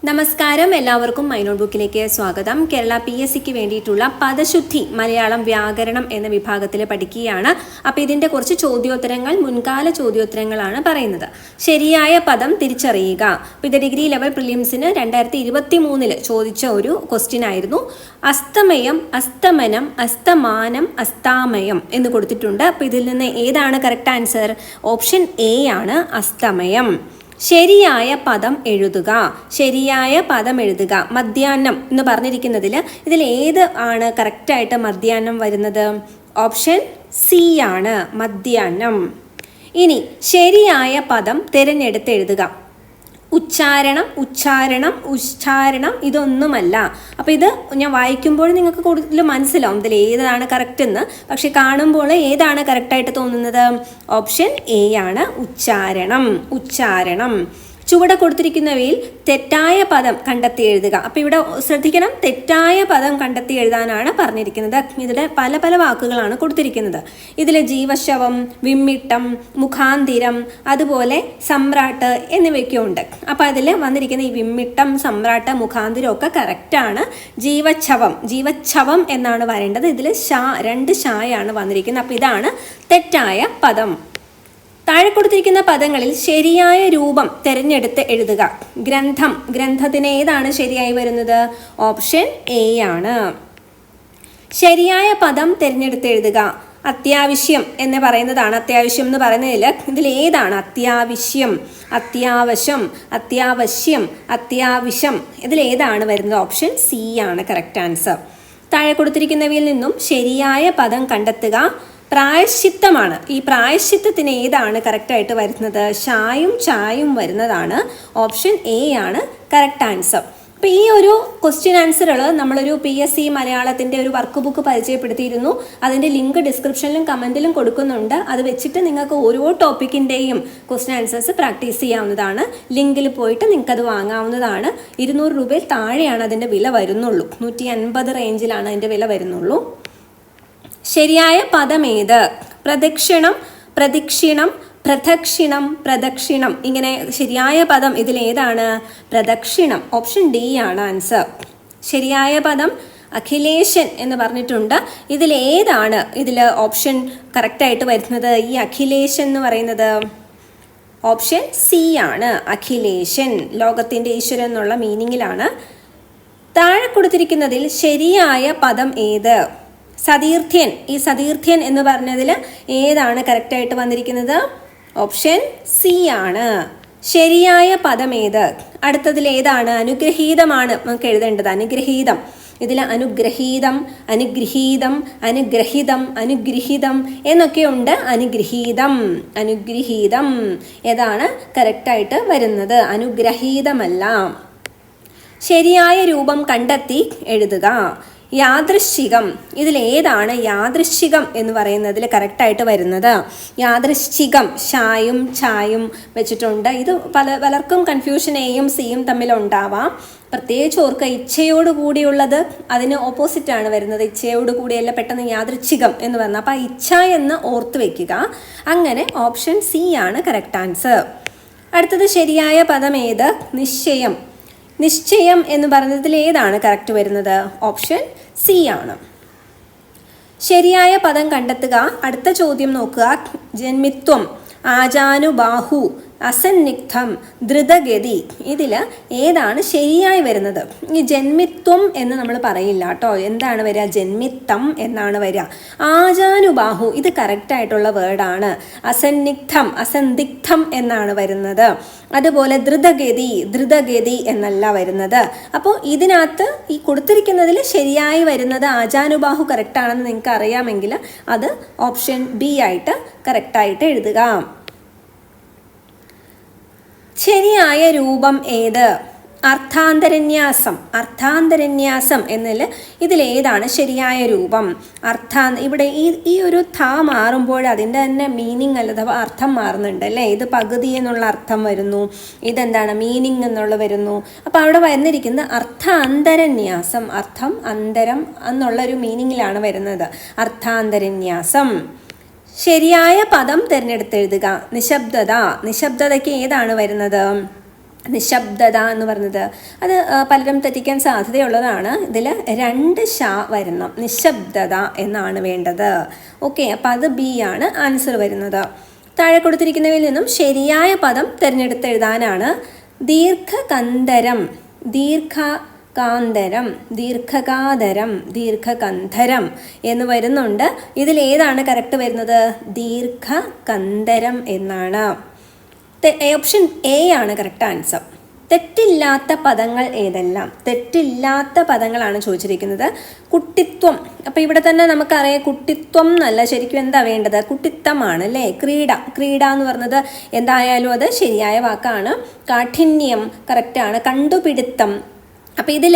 നമസ്കാരം, എല്ലാവർക്കും my not ബുക്കിലേക്ക് സ്വാഗതം. കേരള PSCക്ക് വേണ്ടിയിട്ടുള്ള പദശുദ്ധി മലയാളം വ്യാകരണം എന്ന വിഭാഗത്തിൽ പഠിക്കുകയാണ്. അപ്പോൾ ഇതിൻ്റെ കുറച്ച് ചോദ്യോത്തരങ്ങൾ, മുൻകാല ചോദ്യോത്തരങ്ങളാണ് പറയുന്നത്. ശരിയായ പദം തിരിച്ചറിയുക. അപ്പോൾ ഇത് ഡിഗ്രി ലെവൽ പ്രിലിംസിന് 2023 ചോദിച്ച ഒരു ക്വസ്റ്റ്യൻ ആയിരുന്നു. അസ്തമയം, അസ്തമനം, അസ്തമാനം, അസ്താമയം എന്ന് കൊടുത്തിട്ടുണ്ട്. അപ്പോൾ ഇതിൽ നിന്ന് ഏതാണ് കറക്റ്റ് ആൻസർ? ഓപ്ഷൻ എ ആണ്, അസ്തമയം. ശരിയായ പദം എഴുതുക. ശരിയായ പദം എഴുതുക. മധ്യാഹ്നം എന്ന് പറഞ്ഞിരിക്കുന്നതിൽ ഇതിൽ ഏത് ആണ് കറക്റ്റായിട്ട് മധ്യാഹ്നം വരുന്നത്? ഓപ്ഷൻ സി ആണ്, മധ്യാഹ്നം. ഇനി ശരിയായ പദം തിരഞ്ഞെടുത്ത് എഴുതുക. ഉച്ചാരണം, ഉച്ചാരണം, ഉച്ചാരണം ഇതൊന്നുമല്ല. അപ്പോൾ ഇത് ഞാൻ വായിക്കുമ്പോൾ നിങ്ങൾക്ക് കൂടുതൽ മനസ്സിലാവും ഇതിൽ ഏതാണ് കറക്റ്റ് എന്ന്. പക്ഷെ കാണുമ്പോൾ ഏതാണ് കറക്റ്റായിട്ട് തോന്നുന്നത്? ഓപ്ഷൻ എ ആണ്, ഉച്ചാരണം. ഉച്ചാരണം. ചുവടെ കൊടുത്തിരിക്കുന്നവയിൽ തെറ്റായ പദം കണ്ടെത്തി എഴുതുക. അപ്പോൾ ഇവിടെ ശ്രദ്ധിക്കണം, തെറ്റായ പദം കണ്ടെത്തി എഴുതാനാണ് പറഞ്ഞിരിക്കുന്നത്. ഇതിൽ പല പല വാക്കുകളാണ് കൊടുത്തിരിക്കുന്നത്. ഇതിൽ ജീവശവം, വിമ്മിട്ടം, മുഖാന്തിരം, അതുപോലെ സമ്രാട്ട് എന്നിവയൊക്കെ ഉണ്ട്. അപ്പോൾ അതിൽ വന്നിരിക്കുന്ന ഈ വിമ്മിട്ടം, സമ്രാട്ട്, മുഖാന്തിരം ഒക്കെ കറക്റ്റാണ്. ജീവച്ഛവം, ജീവച്ഛവം എന്നാണ് വരേണ്ടത്. ഇതിൽ രണ്ട് ഷായാണ് വന്നിരിക്കുന്നത്. അപ്പോൾ ഇതാണ് തെറ്റായ പദം. താഴെ കൊടുത്തിരിക്കുന്ന പദങ്ങളിൽ ശരിയായ രൂപം തിരഞ്ഞെടുത്ത് എഴുതുക. ഗ്രന്ഥം, ഗ്രന്ഥത്തിന് ഏതാണ് ശരിയായി വരുന്നത്? ഓപ്ഷൻ എ ആണ്. ശരിയായ പദം തിരഞ്ഞെടുത്ത് എഴുതുക. അത്യാവശ്യം എന്ന് പറയുന്നതാണ്. അത്യാവശ്യം എന്ന് പറയുന്നതിൽ ഇതിൽ ഏതാണ്? അത്യാവശ്യം, അത്യാവശ്യം, അത്യാവശ്യം, അത്യാവശ്യം ഇതിൽ ഏതാണ് വരുന്നത്? ഓപ്ഷൻ സി ആണ് കറക്റ്റ് ആൻസർ. താഴെ കൊടുത്തിരിക്കുന്നവയിൽ നിന്നും ശരിയായ പദം കണ്ടെത്തുക. പ്രായശ്ചിത്തമാണ്. ഈ പ്രായശ്ചിത്തത്തിന് ഏതാണ് കറക്റ്റായിട്ട് വരുന്നത്? ഷായും ചായും വരുന്നതാണ്. ഓപ്ഷൻ എ ആണ് കറക്റ്റ് ആൻസർ. അപ്പോൾ ഈ ഒരു ക്വസ്റ്റ്യൻ ആൻസറുകൾ നമ്മളൊരു PSC മലയാളത്തിൻ്റെ ഒരു വർക്ക് ബുക്ക് പരിചയപ്പെടുത്തിയിരുന്നു. അതിൻ്റെ ലിങ്ക് ഡിസ്ക്രിപ്ഷനിലും കമൻറ്റിലും കൊടുക്കുന്നുണ്ട്. അത് വെച്ചിട്ട് നിങ്ങൾക്ക് ഓരോ ടോപ്പിക്കിൻ്റെയും ക്വസ്റ്റ്യൻ ആൻസേഴ്സ് പ്രാക്ടീസ് ചെയ്യാവുന്നതാണ്. ലിങ്കിൽ പോയിട്ട് നിങ്ങൾക്കത് വാങ്ങാവുന്നതാണ്. 200 രൂപയിൽ താഴെയാണ് അതിൻ്റെ വില വരുന്നുള്ളൂ. 150 റേഞ്ചിലാണ് അതിൻ്റെ വില വരുന്നുള്ളൂ. ശരിയായ പദം ഏത്? പ്രദക്ഷിണം, പ്രദക്ഷിണം, പ്രദക്ഷിണം, പ്രദക്ഷിണം. ഇങ്ങനെ ശരിയായ പദം ഇതിൽ ഏതാണ്? പ്രദക്ഷിണം. ഓപ്ഷൻ ഡി ആണ് ആൻസർ. ശരിയായ പദം അഖിലേശൻ എന്ന് പറഞ്ഞിട്ടുണ്ട്. ഇതിൽ ഏതാണ് ഇതിൽ ഓപ്ഷൻ കറക്റ്റായിട്ട് വരുന്നത്? ഈ അഖിലേശൻ എന്ന് പറയുന്നത് ഓപ്ഷൻ സി ആണ്, അഖിലേശൻ. ലോകത്തിൻ്റെ ഈശ്വരൻ എന്നുള്ള മീനിങ്ങിലാണ്. താഴെ കൊടുത്തിരിക്കുന്നതിൽ ശരിയായ പദം ഏത്? സതീർത്ഥ്യൻ. ഈ സതീർത്ഥ്യൻ എന്ന് പറഞ്ഞതിൽ ഏതാണ് കറക്റ്റായിട്ട് വന്നിരിക്കുന്നത്? ഓപ്ഷൻ സി ആണ്. ശരിയായ പദം ഏത്? അടുത്തതിൽ ഏതാണ്? അനുഗ്രഹീതമാണ് നമുക്ക് എഴുതേണ്ടത്. അനുഗ്രഹീതം. ഇതിൽ അനുഗ്രഹീതം, അനുഗ്രഹീതം, അനുഗ്രഹിതം, അനുഗ്രഹിതം എന്നൊക്കെ ഉണ്ട്. അനുഗ്രഹീതം, അനുഗ്രഹീതം ഏതാണ് കറക്റ്റായിട്ട് വരുന്നത്? അനുഗ്രഹീതമല്ല. ശരിയായ രൂപം കണ്ടെത്തി എഴുതുക. യാദൃശ്ചികം. ഇതിൽ ഏതാണ് യാദൃശ്ചികം എന്ന് പറയുന്നതിൽ കറക്റ്റായിട്ട് വരുന്നത്? യാദൃശ്ചികം ഷായും ചായും വെച്ചിട്ടുണ്ട്. ഇത് പലർക്കും കൺഫ്യൂഷൻ എയും സിയും തമ്മിലുണ്ടാവാം. പ്രത്യേകിച്ച് ഓർക്കുക, ഇച്ഛയോട് കൂടിയുള്ളത് അതിന് ഓപ്പോസിറ്റാണ് വരുന്നത്. ഇച്ഛയോട് കൂടിയല്ല പെട്ടെന്ന് യാദൃച്ഛികം എന്ന് പറഞ്ഞാൽ. അപ്പോൾ ഇച്ഛ എന്ന് ഓർത്ത് വയ്ക്കുക. അങ്ങനെ ഓപ്ഷൻ സി ആണ് കറക്റ്റ് ആൻസർ. അടുത്തത് ശരിയായ പദം ഏത്? നിശ്ചയം. നിശ്ചയം എന്ന് പറഞ്ഞതിൽ ഏതാണ് കറക്റ്റ് വരുന്നത്? ഓപ്ഷൻ സി ആണ്. ശരിയായ പദം കണ്ടെത്തുക. അടുത്ത ചോദ്യം നോക്കുക. ജന്മിത്വം, ആജാനുബാഹു, അസന്നിഗ്ധം, ദ്രുതഗതി ഇതിൽ ഏതാണ് ശരിയായി വരുന്നത്? ഈ ജന്മിത്വം എന്ന് നമ്മൾ പറയില്ല കേട്ടോ. എന്താണ് വരിക? ജന്മിത്തം എന്നാണ് വരിക. ആജാനുബാഹു ഇത് കറക്റ്റായിട്ടുള്ള വേർഡാണ്. അസന്നിഗ്ധം, അസന്ദിഗ്ധം എന്നാണ് വരുന്നത്. അതുപോലെ ദ്രുതഗതി, ദ്രുതഗതി എന്നല്ല വരുന്നത്. അപ്പോൾ ഇതിനകത്ത് ഈ കൊടുത്തിരിക്കുന്നതിൽ ശരിയായി വരുന്നത് ആജാനുബാഹു കറക്റ്റാണെന്ന് നിങ്ങൾക്ക് അറിയാമെങ്കിൽ അത് ഓപ്ഷൻ ബി ആയിട്ട് കറക്റ്റായിട്ട് എഴുതുക. ശരിയായ രൂപം ഏത്? അർത്ഥാന്തരന്യാസം. അർത്ഥാന്തരന്യാസം എന്നതിൽ ഇതിലേതാണ് ശരിയായ രൂപം? ഇവിടെ ഈ ഒരു ഥ മാറുമ്പോൾ അതിൻ്റെ തന്നെ മീനിങ് അഥവാ അർത്ഥം മാറുന്നുണ്ട് അല്ലേ? ഇത് പകുതി എന്നുള്ള അർത്ഥം വരുന്നു, ഇതെന്താണ് മീനിങ് എന്നുള്ള വരുന്നു. അപ്പോൾ അവിടെ വന്നിരിക്കുന്ന അർത്ഥാന്തരന്യാസം, അർത്ഥം അന്തരം എന്നുള്ളൊരു മീനിങ്ങിലാണ് വരുന്നത്. അർത്ഥാന്തരന്യാസം. ശരിയായ പദം തിരഞ്ഞെടുത്തെഴുതുക. നിശബ്ദത. നിശബ്ദതയ്ക്ക് ഏതാണ് വരുന്നത്? നിശബ്ദത എന്ന് പറയുന്നത് അത് പലരും തെറ്റിക്കാൻ സാധ്യതയുള്ളതാണ്. ഇതിൽ 2 ഷ വരണം, നിശബ്ദത എന്നാണ് വേണ്ടത്. ഓക്കെ, അപ്പം അത് ബി ആണ് ആൻസർ വരുന്നത്. താഴെ കൊടുത്തിരിക്കുന്നവയിൽ നിന്നും ശരിയായ പദം തിരഞ്ഞെടുത്തെഴുതാനാണ്. ദീർഘകന്ധരം, ദീർഘകാന്തരം, ദീർഘകാതരം, ദീർഘകന്ധരം എന്ന് വരുന്നുണ്ട്. ഇതിലേതാണ് കറക്റ്റ് വരുന്നത്? ദീർഘകന്ധരം എന്നാണ്. ഓപ്ഷൻ എ ആണ് കറക്റ്റ് ആൻസർ. തെറ്റില്ലാത്ത പദങ്ങൾ ഏതെല്ലാം? തെറ്റില്ലാത്ത പദങ്ങളാണ് ചോദിച്ചിരിക്കുന്നത്. കുട്ടിത്വം, അപ്പോൾ ഇവിടെ തന്നെ നമുക്കറിയാം കുട്ടിത്വം എന്നല്ല, ശരിക്കും എന്താ വേണ്ടത്? കുട്ടിത്തമാണ് അല്ലേ? ക്രീഡ, ക്രീഡ എന്ന് പറഞ്ഞത് എന്തായാലും അത് ശരിയായ വാക്കാണ്. കാഠിന്യം കറക്റ്റാണ്. കണ്ടുപിടുത്തം, അപ്പോൾ ഇതിൽ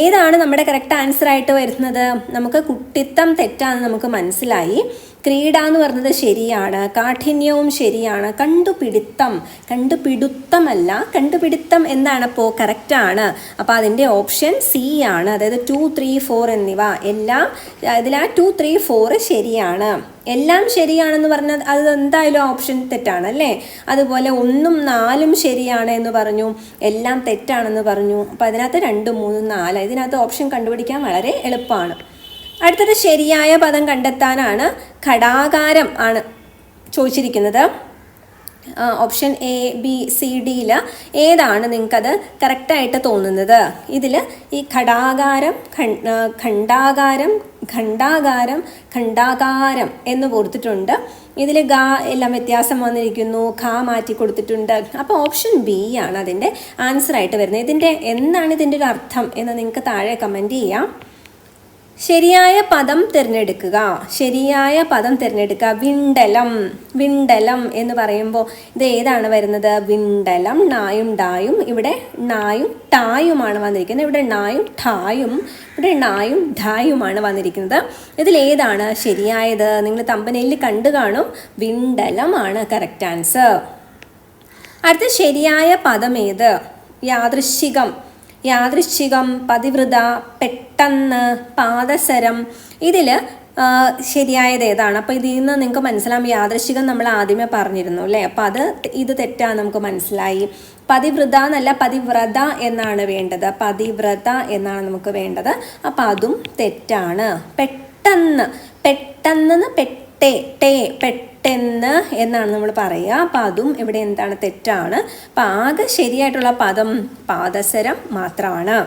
ഏതാണ് നമ്മുടെ കറക്റ്റ് ആൻസർ ആയിട്ട് വരുന്നത്? നമുക്ക് കുട്ടിത്തം തെറ്റാണെന്ന് നമുക്ക് മനസ്സിലായി. ക്രീഡ എന്ന് പറഞ്ഞത് ശരിയാണ്, കാഠിന്യവും ശരിയാണ്. കണ്ടുപിടുത്തം, കണ്ടുപിടുത്തമല്ല, കണ്ടുപിടുത്തം എന്താണ് അപ്പോൾ? കറക്റ്റാണ്. അപ്പോൾ അതിൻ്റെ ഓപ്ഷൻ സി ആണ്. അതായത് 2, 3, 4 എന്നിവ എല്ലാം ഇതിൽ 2, 3, 4 ശരിയാണ്. എല്ലാം ശരിയാണെന്ന് പറഞ്ഞാൽ അത് എന്തായാലും ഓപ്ഷൻ തെറ്റാണ് അല്ലേ? അതുപോലെ 1ഉം 4ഉം ശരിയാണ് എന്ന് പറഞ്ഞു, എല്ലാം തെറ്റാണെന്ന് പറഞ്ഞു. അപ്പോൾ അതിനകത്ത് 2, 3, 4 ഇതിനകത്ത് ഓപ്ഷൻ കണ്ടുപിടിക്കാൻ വളരെ എളുപ്പമാണ്. അടുത്തത് ശരിയായ പദം കണ്ടെത്താനാണ്. ഘടാകാരം ആണ് ചോദിച്ചിരിക്കുന്നത്. ഓപ്ഷൻ എ, ബി, സി, ഡിയിൽ ഏതാണ് നിങ്ങൾക്കത് കറക്റ്റായിട്ട് തോന്നുന്നത്? ഇതിൽ ഈ ഘടാകാരം, ഖണ്ഡാകാരം, ഖണ്ഡാകാരം, ഖണ്ഡാകാരം എന്ന് കൊടുത്തിട്ടുണ്ട്. ഇതിൽ ഗ എല്ലാം വ്യത്യാസം വന്നിരിക്കുന്നു, ഖ മാറ്റി കൊടുത്തിട്ടുണ്ട്. അപ്പോൾ ഓപ്ഷൻ ബി ആണ് അതിൻ്റെ ആൻസറായിട്ട് വരുന്നത്. എന്താണ് ഇതിൻ്റെ ഒരു അർത്ഥം എന്ന് നിങ്ങൾക്ക് താഴെ കമൻറ്റ് ചെയ്യാം. ശരിയായ പദം തിരഞ്ഞെടുക്കുക, ശരിയായ പദം തിരഞ്ഞെടുക്കുക. വിണ്ടലം, വിണ്ടലം എന്ന് പറയുമ്പോൾ ഇത് ഏതാണ് വരുന്നത്? വിണ്ടലം, നായും ഡായും. ഇവിടെ നായും ടായുമാണ് വന്നിരിക്കുന്നത്. ഇവിടെ നായും ഠായും, ഇവിടെ നായും ഢായുമാണ് വന്നിരിക്കുന്നത്. ഇതിലേതാണ് ശരിയായത്? നിങ്ങൾ തമ്പനയിൽ കണ്ടു കാണും. വിണ്ടലമാണ് കറക്റ്റ് ആൻസർ. അടുത്ത ശരിയായ പദം ഏത്? യാദൃശ്ചികം, യാദൃശ്ചികം, പതിവ്രത, പെട്ടെന്ന്, പാദസരം. ഇതിൽ ശരിയായത് ഏതാണ്? അപ്പോൾ ഇതിൽ നിന്ന് നിങ്ങൾക്ക് മനസ്സിലാവും. യാദൃശ്ചികം നമ്മൾ ആദ്യമേ പറഞ്ഞിരുന്നു അല്ലേ? അപ്പോൾ ഇത് തെറ്റാണ് നമുക്ക് മനസ്സിലായി. പതിവ്രത എന്നല്ല, പതിവ്രത എന്നാണ് വേണ്ടത്. പതിവ്രത എന്നാണ് നമുക്ക് വേണ്ടത്. അപ്പോൾ അതും തെറ്റാണ്. പെട്ടെന്ന്, പെട്ടെന്ന്, പെട്ടെന്ന് എന്നാണ് നമ്മൾ പറയുക. അപ്പം അതും ഇവിടെ എന്താണ്? തെറ്റാണ്. അപ്പം ആകെ ശരിയായിട്ടുള്ള പദം പാദസരം മാത്രമാണ്.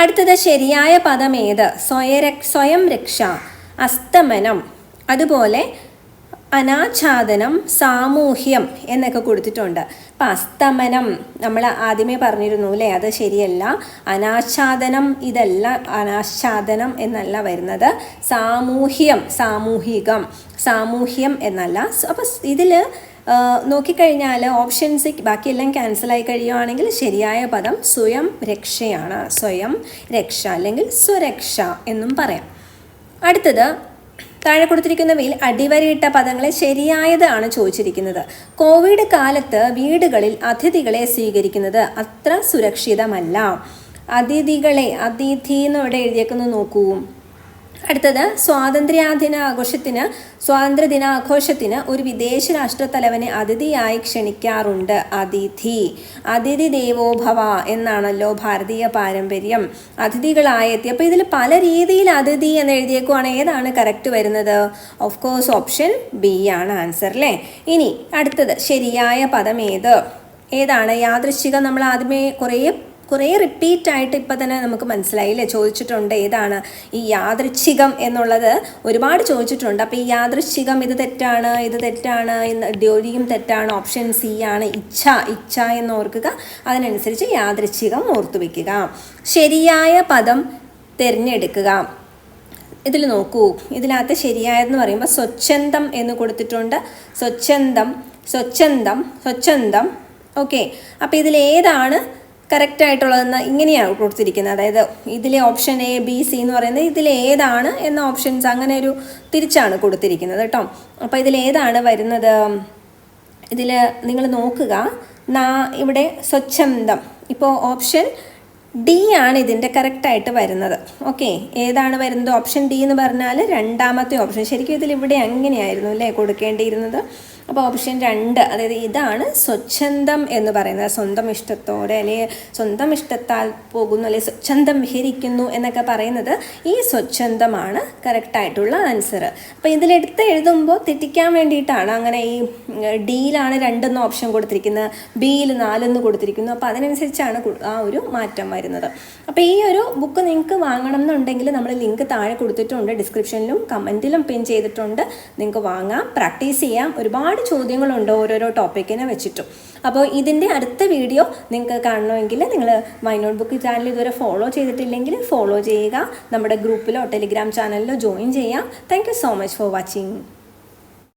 അടുത്തത് ശരിയായ പദം ഏത്? സ്വയം രക്ഷ, അസ്തമനം, അതുപോലെ അനാച്ഛാദനം, സാമൂഹ്യം എന്നൊക്കെ കൊടുത്തിട്ടുണ്ട്. അപ്പം അസ്തമനം നമ്മൾ ആദ്യമേ പറഞ്ഞിരുന്നു അല്ലേ? അത് ശരിയല്ല. അനാച്ഛാദനം ഇതല്ല, അനാച്ഛാദനം എന്നല്ല വരുന്നത്. സാമൂഹ്യം, സാമൂഹികം, സാമൂഹ്യം എന്നല്ല. അപ്പം ഇതിൽ നോക്കിക്കഴിഞ്ഞാൽ ഓപ്ഷൻസ് ബാക്കിയെല്ലാം ക്യാൻസലായി കഴിയുവാണെങ്കിൽ ശരിയായ പദം സ്വയം രക്ഷയാണ്. സ്വയം രക്ഷ അല്ലെങ്കിൽ സ്വരക്ഷ എന്നും പറയാം. അടുത്തത് താഴെ കൊടുത്തിരിക്കുന്നവയിൽ അടിവരയിട്ട പദങ്ങളെ ശരിയായതാണ് ചോദിച്ചിരിക്കുന്നത്. കോവിഡ് കാലത്ത് വീടുകളിൽ അതിഥികളെ സ്വീകരിക്കുന്നത് അത്ര സുരക്ഷിതമല്ല. അതിഥികളെ, അതിഥി എന്നിവിടെ എഴുതിയേക്കുന്നു നോക്കൂ. അടുത്തത് സ്വാതന്ത്ര്യദിനാഘോഷത്തിന് ഒരു വിദേശ രാഷ്ട്രത്തലവനെ അതിഥിയായി ക്ഷണിക്കാറുണ്ട്. അതിഥി ദേവോഭവ എന്നാണല്ലോ ഭാരതീയ പാരമ്പര്യം. അതിഥികളായെത്തി. അപ്പോൾ ഇതിൽ പല രീതിയിൽ അതിഥി എന്ന് എഴുതിയേക്കുവാണ്. ഏതാണ് കറക്റ്റ് വരുന്നത്? ഓഫ് കോഴ്സ് ഓപ്ഷൻ ബി ആണ് ആൻസർ അല്ലേ? ഇനി അടുത്തത് ശരിയായ പദം ഏതാണ്? യാദൃശ്ചികം നമ്മൾ ആദ്യമേ കുറേ റിപ്പീറ്റായിട്ട് ഇപ്പം തന്നെ നമുക്ക് മനസ്സിലായില്ലേ? ചോദിച്ചിട്ടുണ്ട്. ഏതാണ് ഈ യാദൃച്ഛികം എന്നുള്ളത്? ഒരുപാട് ചോദിച്ചിട്ടുണ്ട്. അപ്പോൾ ഈ യാദൃച്ഛികം ഇത് തെറ്റാണ്, ഇത് തെറ്റാണ്, ഡ്യോരിയും തെറ്റാണ്. ഓപ്ഷൻ സി ആണ് ഇച്ഛ എന്ന് ഓർക്കുക. അതിനനുസരിച്ച് യാദൃച്ഛികം ഓർത്തു വയ്ക്കുക. ശരിയായ പദം തിരഞ്ഞെടുക്കുക. ഇതിൽ നോക്കൂ, ഇതിനകത്ത് ശരിയായതെന്ന് പറയുമ്പോൾ സ്വച്ഛന്തം എന്ന് കൊടുത്തിട്ടുണ്ട്. സ്വച്ഛന്തം. ഓക്കെ, അപ്പോൾ ഇതിലേതാണ് കറക്റ്റായിട്ടുള്ളതെന്ന് ഇങ്ങനെയാണ് കൊടുത്തിരിക്കുന്നത്. അതായത് ഇതിലെ ഓപ്ഷൻ എ, ബി, സി എന്ന് പറയുന്നത് ഇതിലേതാണ് എന്ന ഓപ്ഷൻസ് അങ്ങനെ ഒരു തിരിച്ചാണ് കൊടുത്തിരിക്കുന്നത് കേട്ടോ. അപ്പോൾ ഇതിലേതാണ് വരുന്നത്? ഇതിൽ നിങ്ങൾ നോക്കുക, ഇവിടെ സ്വച്ഛന്തം. ഇപ്പോൾ ഓപ്ഷൻ ഡി ആണ് ഇതിൻ്റെ കറക്റ്റായിട്ട് വരുന്നത്. ഓക്കെ, ഏതാണ് വരുന്നത്? ഓപ്ഷൻ ഡി എന്ന് പറഞ്ഞാൽ രണ്ടാമത്തെ ഓപ്ഷൻ. ശരിക്കും ഇതിലിവിടെ അങ്ങനെയായിരുന്നു അല്ലേ കൊടുക്കേണ്ടിയിരുന്നത്? അപ്പോൾ ഓപ്ഷൻ 2, അതായത് ഇതാണ് സ്വച്ഛന്തം എന്ന് പറയുന്നത്. സ്വന്തം ഇഷ്ടത്തോടെ അല്ലെങ്കിൽ സ്വന്തം ഇഷ്ടത്താൽ പോകുന്നു അല്ലെങ്കിൽ സ്വച്ഛന്തം വിഹരിക്കുന്നു എന്നൊക്കെ പറയുന്നത് ഈ സ്വച്ഛന്തമാണ് കറക്റ്റായിട്ടുള്ള ആൻസർ. അപ്പോൾ ഇതിലെടുത്ത് എഴുതുമ്പോൾ തെറ്റിക്കാൻ വേണ്ടിയിട്ടാണ് അങ്ങനെ ഈ ഡിയിലാണ് 2 ഓപ്ഷൻ കൊടുത്തിരിക്കുന്നത്, ബിയിൽ 4 കൊടുത്തിരിക്കുന്നു. അപ്പോൾ അതിനനുസരിച്ചാണ് ആ ഒരു മാറ്റം വരുന്നത്. അപ്പോൾ ഈ ഒരു ബുക്ക് നിങ്ങൾക്ക് വാങ്ങണം എന്നുണ്ടെങ്കിൽ നമ്മൾ ലിങ്ക് താഴെ കൊടുത്തിട്ടുണ്ട്, ഡിസ്ക്രിപ്ഷനിലും കമൻറ്റിലും പിൻ ചെയ്തിട്ടുണ്ട്. നിങ്ങൾക്ക് വാങ്ങാം, പ്രാക്ടീസ് ചെയ്യാം. ഒരുപാട് ചോദ്യങ്ങളുണ്ട് ഓരോരോ ടോപ്പിക്കിനെ വെച്ചിട്ടും. അപ്പോൾ ഇതിൻ്റെ അടുത്ത വീഡിയോ നിങ്ങൾക്ക് കാണണമെങ്കിൽ നിങ്ങൾ മൈ നോട്ട് ബുക്ക് ചാനൽ ഇതുവരെ ഫോളോ ചെയ്തിട്ടില്ലെങ്കിൽ ഫോളോ ചെയ്യുക. നമ്മുടെ ഗ്രൂപ്പിലോ ടെലിഗ്രാം ചാനലിലോ ജോയിൻ ചെയ്യാം. Thank you so much for watching.